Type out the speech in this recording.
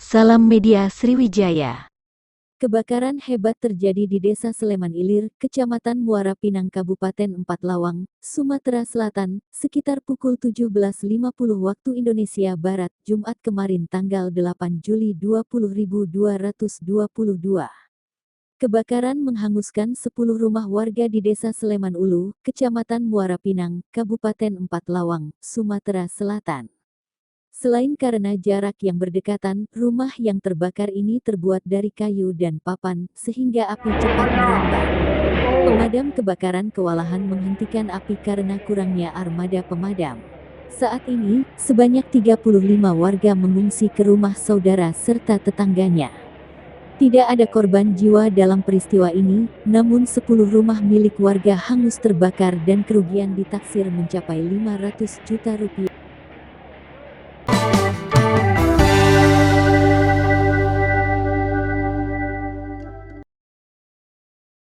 Salam Media Sriwijaya. Kebakaran hebat terjadi di Desa Sleman Ilir, Kecamatan Muara Pinang, Kabupaten Empat Lawang, Sumatera Selatan, sekitar pukul 17.50 waktu Indonesia Barat, Jumat kemarin tanggal 8 Juli 2022. Kebakaran menghanguskan 10 rumah warga di Desa Sleman Ulu, Kecamatan Muara Pinang, Kabupaten Empat Lawang, Sumatera Selatan. Selain karena jarak yang berdekatan, rumah yang terbakar ini terbuat dari kayu dan papan, sehingga api cepat merambat. Pemadam kebakaran kewalahan menghentikan api karena kurangnya armada pemadam. Saat ini, sebanyak 35 warga mengungsi ke rumah saudara serta tetangganya. Tidak ada korban jiwa dalam peristiwa ini, namun 10 rumah milik warga hangus terbakar dan kerugian ditaksir mencapai 500 juta rupiah.